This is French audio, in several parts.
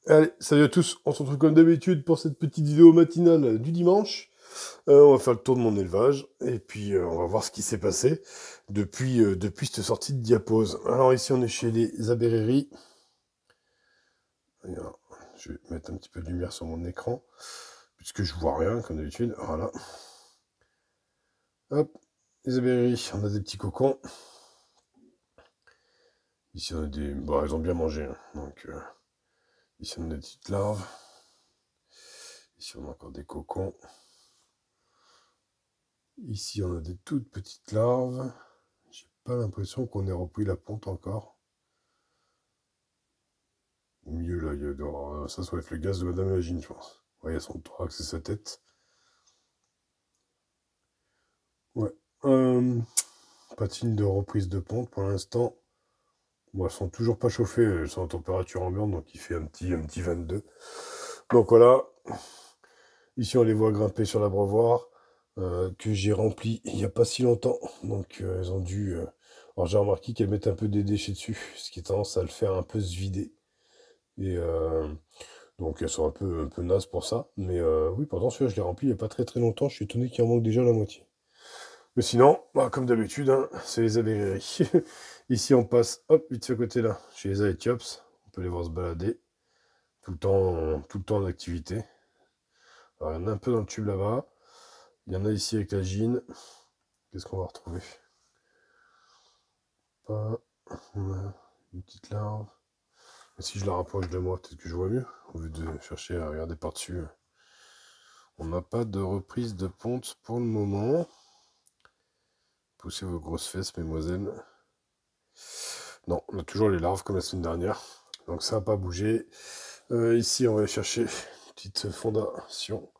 Allez, salut à tous, on se retrouve comme d'habitude pour cette petite vidéo matinale du dimanche. On va faire le tour de mon élevage, et puis on va voir ce qui s'est passé depuis cette sortie de diapose. Alors ici on est chez les Abereries. Alors, je vais mettre un petit peu de lumière sur mon écran, puisque je vois rien comme d'habitude. Voilà. Hop, les Abereries, on a des petits cocons. Ici on a des... Bon, elles ont bien mangé, hein. Donc ici on a des petites larves. Ici on a encore des cocons. Ici, on a des toutes petites larves. J'ai pas l'impression qu'on ait repris la ponte encore. Au milieu, là, il y a... ça doit être le gaz de Madame Lagine, je pense. Ouais, il y a son thorax et sa tête. Ouais. Pas de signe de reprise de ponte pour l'instant. Bon, elles sont toujours pas chauffées, elles sont en température ambiante, donc il fait un petit 22. Donc voilà. Ici, on les voit grimper sur l'abreuvoir que j'ai rempli il n'y a pas si longtemps. Donc, elles ont dû... Alors, j'ai remarqué qu'elles mettent un peu des déchets dessus, ce qui a tendance à le faire un peu se vider. Et donc, elles sont un peu nazes pour ça. Mais oui, pourtant, celui-là, je l'ai rempli il n'y a pas très très longtemps. Je suis étonné qu'il en manque déjà la moitié. Mais sinon, bah, comme d'habitude, hein, c'est les abeilles. Ici, on passe, hop, vite fait à côté là, chez les Aethiops. On peut les voir se balader tout le temps en activité. Alors, il y en a un peu dans le tube là-bas. Il y en a ici avec la gine. Qu'est-ce qu'on va retrouver? Pas. On a une petite larve. Et si je la rapproche de moi, peut-être que je vois mieux. Au lieu de chercher à regarder par-dessus. On n'a pas de reprise de ponte pour le moment. Poussez vos grosses fesses, mesdemoiselles. Non, on a toujours les larves comme la semaine dernière. Donc ça n'a pas bougé. Ici, on va aller chercher une petite fondation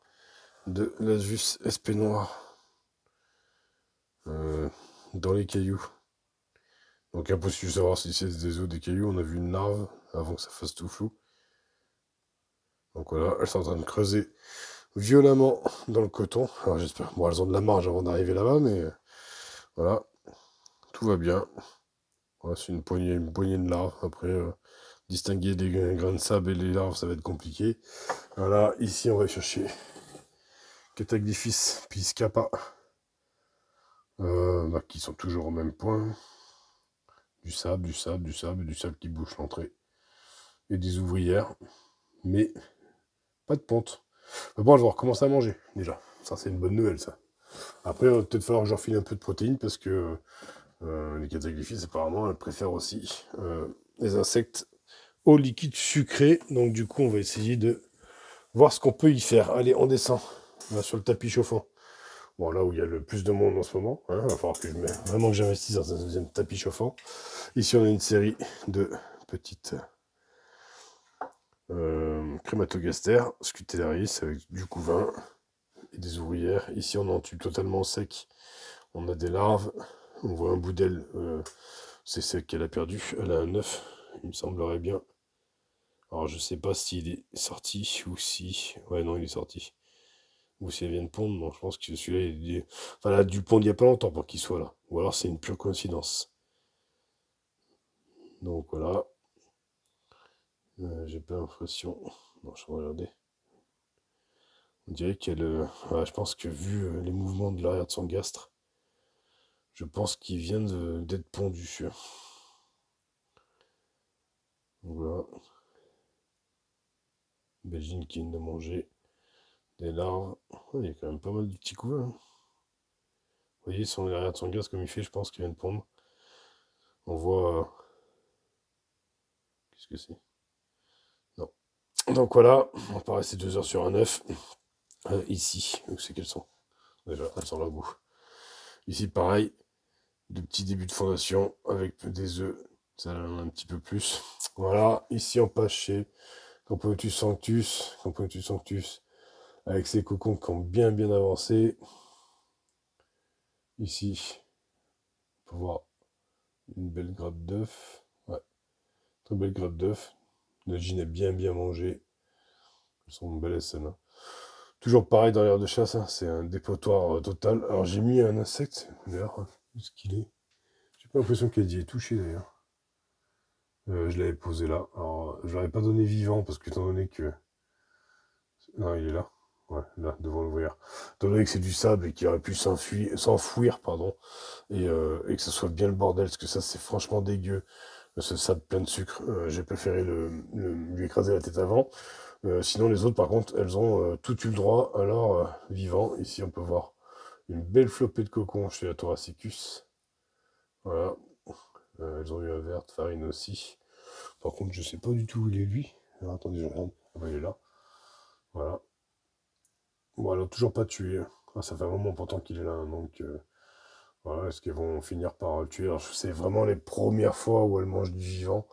de l'Asus SP noir dans les cailloux. Donc impossible de savoir si c'est des os des cailloux. On a vu une larve avant que ça fasse tout flou. Donc voilà, elles sont en train de creuser violemment dans le coton. Alors j'espère. Bon, elles ont de la marge avant d'arriver là-bas, mais voilà, tout va bien. Voilà, c'est une poignée de larves. Après, distinguer des grains de sable et les larves, ça va être compliqué. Voilà, ici on va chercher Cataglyphis piscapa, bah, qui sont toujours au même point. Du sable, du sable, du sable, du sable qui bouche l'entrée. Et des ouvrières, mais pas de ponte. Mais bon, elles vont recommencer à manger, déjà. Ça, c'est une bonne nouvelle, ça. Après, il va peut-être falloir que je leur file un peu de protéines, parce que les cataglyphis, apparemment, elles préfèrent aussi les insectes au liquide sucré. Donc, du coup, on va essayer de voir ce qu'on peut y faire. Allez, on descend. On va sur le tapis chauffant. Bon, là où il y a le plus de monde en ce moment. Hein, il va falloir que vraiment que j'investisse dans un deuxième tapis chauffant. Ici, on a une série de petites crématogastères, scutellaris, avec du couvain et des ouvrières. Ici, on a un tube totalement sec. On a des larves. On voit un bout d'aile. C'est celle qu'elle a perdu. Elle a un œuf, il me semblerait bien. Alors, je sais pas s'il est sorti ou si... Ouais, non, il est sorti. Ou si elle vient de pondre. Non, je pense que celui-là, enfin, elle a dû pondre il y a pas longtemps pour qu'il soit là. Ou alors, c'est une pure coïncidence. Donc, voilà. J'ai pas l'impression... Non, je vais regarder. On dirait qu'elle... ouais, je pense que vu les mouvements de l'arrière de son gastre, je pense qu'il vient d'être pondu. Voilà. Imagine qu'il vient de manger des larves. Ouais, il y a quand même pas mal de petits coups, hein. Vous voyez, son l'arrière de son gaz comme il fait, je pense qu'il vient de pondre. On voit... qu'est-ce que c'est? Non. Donc voilà, on va pas rester 2 heures sur un œuf. Ici, où c'est qu'elles sont? Déjà, elles sont là au bout. Ici, pareil, de petits débuts de fondation avec des œufs. Ça en a un petit peu plus. Voilà, ici on passe chez Camponotus sanctus. Camponotus sanctus avec ses cocons qui ont bien avancé. Ici, on peut voir une belle grappe d'œuf. Ouais, très belle grappe d'œuf. La gine est bien mangée. Elles sont belles scène, hein. Toujours pareil dans l'air de chasse, hein, c'est un dépotoir total. Alors j'ai mis un insecte, d'ailleurs, où est-ce qu'il est? J'ai pas l'impression qu'il y ait touché d'ailleurs. Je l'avais posé là. Alors, je l'avais pas donné vivant parce que étant donné que... Non, il est là. Ouais, là, devant l'ouvrière. Étant donné que c'est du sable et qu'il aurait pu s'enfouir, pardon, et que ce soit bien le bordel, parce que ça, c'est franchement dégueu, ce sable plein de sucre. J'ai préféré lui écraser la tête avant. Sinon, les autres, par contre, elles ont tout eu le droit à leur vivant. Ici, on peut voir une belle flopée de cocons chez la Thoracicus. Voilà. Elles ont eu un vert de farine aussi. Par contre, je sais pas du tout où il est, lui. Alors, attendez, je regarde. Ah bah, il est là. Voilà. Bon, elle a toujours pas tué. Ah, ça fait un moment pourtant qu'il est là, hein, donc voilà, est-ce qu'ils vont finir par le tuer? Alors, c'est vraiment les premières fois où elles mangent du vivant,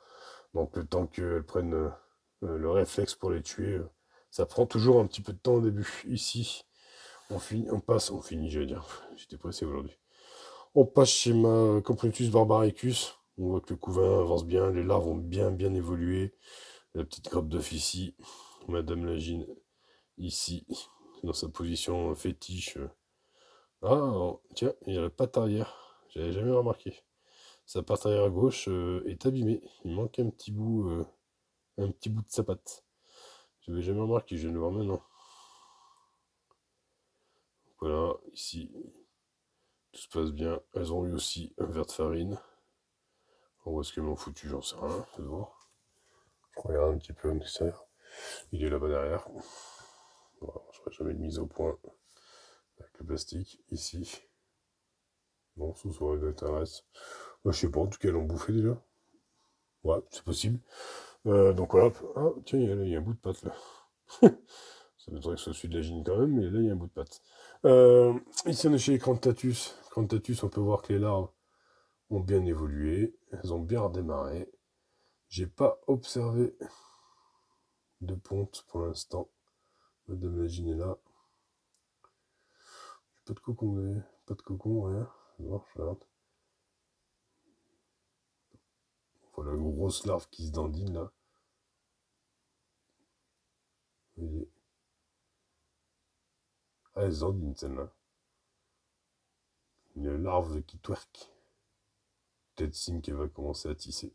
donc le temps qu'elles prennent le réflexe pour les tuer, ça prend toujours un petit peu de temps au début. Ici, on finit, j'allais dire, j'étais pressé aujourd'hui. On passe chez ma Compritus barbaricus, on voit que le couvain avance bien, les larves ont bien évolué, la petite grappe d'œuf ici, Madame Lagine ici, dans sa position fétiche. Ah, tiens, il y a la patte arrière. J'avais jamais remarqué. Sa patte arrière gauche est abîmée. Il manque un petit bout de sa patte. Je n'avais jamais remarqué, je viens de le voir maintenant. Voilà, ici, tout se passe bien. Elles ont eu aussi un verre de farine. Où est-ce qu'elles m'ont foutu? J'en sais rien. Faites voir. Je regarde un petit peu à l'extérieur. Il est là-bas derrière. Voilà, je n'aurais jamais de mise au point avec le plastique. Ici. Bon, ce soir, il doit être un reste. Moi, je sais pas, en tout cas, elles l'ont bouffé déjà. Ouais, c'est possible. Donc voilà. Ah, tiens, il y a un bout de patte là. Ça m'étonnerait que ce soit celui de la gine quand même, mais là, il y a un bout de patte. Ici, on est chez les Crantatus. Crantatus, on peut voir que les larves ont bien évolué. Elles ont bien redémarré. J'ai pas observé de ponte pour l'instant. Madame la gine est là. Pas de cocon, pas de cocon, rien. Non, je regarde. Voilà une grosse larve qui se dandine là. Ah, elle se dandine celle-là. Une larve qui twerk. Peut-être signe qu'elle va commencer à tisser.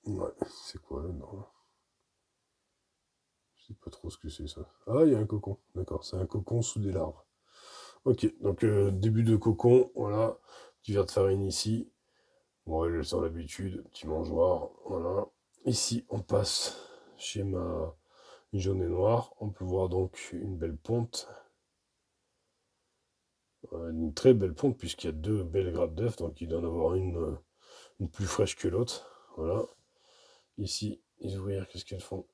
Ouais, c'est quoi là? Non. Je sais pas trop ce que c'est ça. Ah, il y a un cocon. D'accord, c'est un cocon sous des larves. Ok, donc début de cocon, voilà. Petit verre de farine ici. Bon, elles ont l'habitude, petit mangeoire, voilà. Ici, on passe chez ma jaune et noire. On peut voir donc une belle ponte. Une très belle ponte, puisqu'il y a deux belles grappes d'œufs, donc il doit en avoir une plus fraîche que l'autre. Voilà. Ici, les ouvrières, qu'est-ce qu'elles font?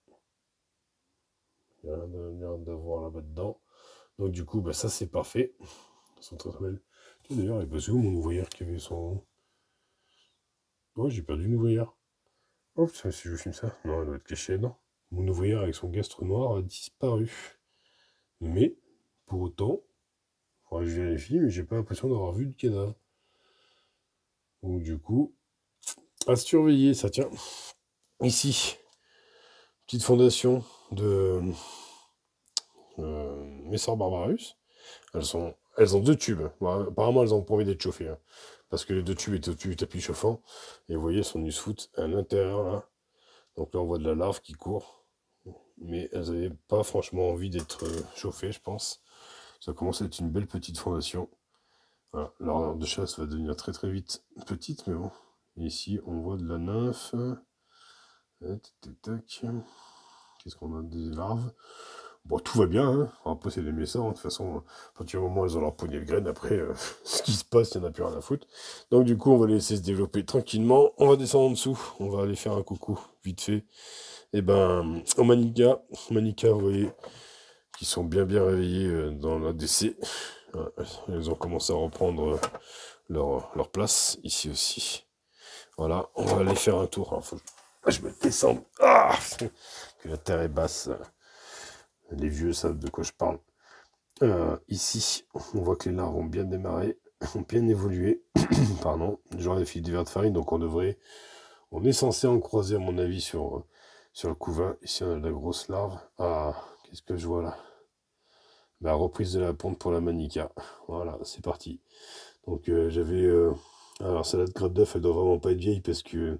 Il y a rien d'avoir là-bas dedans. Donc du coup, bah, ça c'est parfait. Elles sont très très belles. D'ailleurs, elle est passée où mon ouvrière qui avait son... Ouais, j'ai perdu une ouvrière. Oh putain, si je filme ça. Non, elle doit être cachée dedans. Mon ouvrière avec son gastre noir a disparu. Mais, pour autant, faudrait que je vérifie, mais j'ai pas l'impression d'avoir vu de cadavre. Donc du coup, à surveiller, ça tient. Ici, petite fondation de Messor Barbarus. Elles ont deux tubes. Bon, apparemment, elles ont pas envie d'être chauffées. Hein, parce que les deux tubes étaient au-dessus du tapis chauffant. Et vous voyez, son newsfoot à l'intérieur, là. Donc là, on voit de la larve qui court. Mais elles n'avaient pas franchement envie d'être chauffées, je pense. Ça commence à être une belle petite fondation. Voilà. L'ordre de chasse va devenir très très vite petite, mais bon. Et ici, on voit de la nymphe. Qu'est-ce qu'on a? Des larves. Bon, tout va bien, hein. Après, c'est des messins, hein. De toute façon, à partir du moment où elles ont leur poignée de graines, après, ce qui se passe, il n'y en a plus rien à foutre. Donc, du coup, on va les laisser se développer tranquillement. On va descendre en dessous. On va aller faire un coucou, vite fait. Et ben, aux Manica, vous voyez, qui sont bien réveillés dans l'ADC. Elles ont commencé à reprendre leur place, ici aussi. Voilà, on va aller faire un tour. Alors, faut que je me descende. Ah, que la terre est basse. Les vieux savent de quoi je parle. Ici, on voit que les larves ont bien démarré, ont bien évolué. Pardon, j'aurais fait des verres de farine, donc on est censé en croiser à mon avis sur le couvain. Ici, on a de la grosse larve. Ah, qu'est-ce que je vois là? La reprise de la ponte pour la manica. Voilà, c'est parti. Donc j'avais Alors, salade grappe d'œuf, elle doit vraiment pas être vieille parce que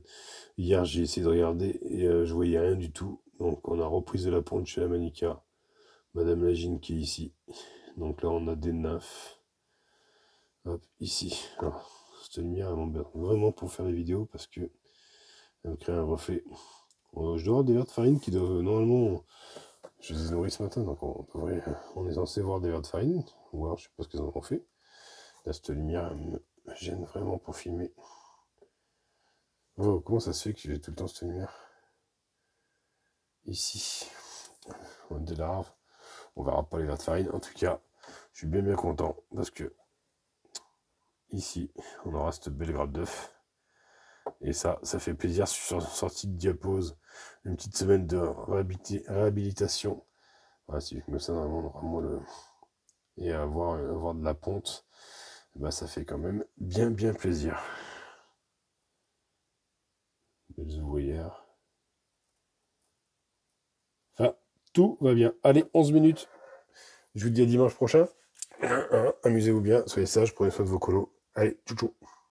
hier, j'ai essayé de regarder et je voyais rien du tout. Donc, on a reprise de la ponte chez la Manica. Madame Lagine qui est ici. Donc là, on a des naphs. Hop, ici. Alors, cette lumière, elle m'emmerde vraiment pour faire les vidéos parce que elle me crée un reflet. Je dois avoir des verres de farine qui doivent, normalement, je les ai nourris ce matin, donc on est censé voir des verres de farine. Ou alors, je sais pas ce qu'ils en ont fait. Là, cette lumière, elle me gêne vraiment pour filmer. Oh, comment ça se fait que j'ai tout le temps cette lumière? Ici, on a des larves. On verra pas les verres de farine. En tout cas, je suis bien content parce que ici, on aura cette belle grappe d'œuf. Et ça fait plaisir sur sortie de diapose. Une petite semaine de réhabilitation. Voilà, si je me sens vraiment, on aura moins le... Et avoir de la ponte, bah, ça fait quand même bien plaisir. Belles ouvrières. Enfin, tout va bien. Allez, 11 minutes. Je vous dis à dimanche prochain. Amusez-vous bien, soyez sages, prenez soin de vos colos. Allez, tchou tchou.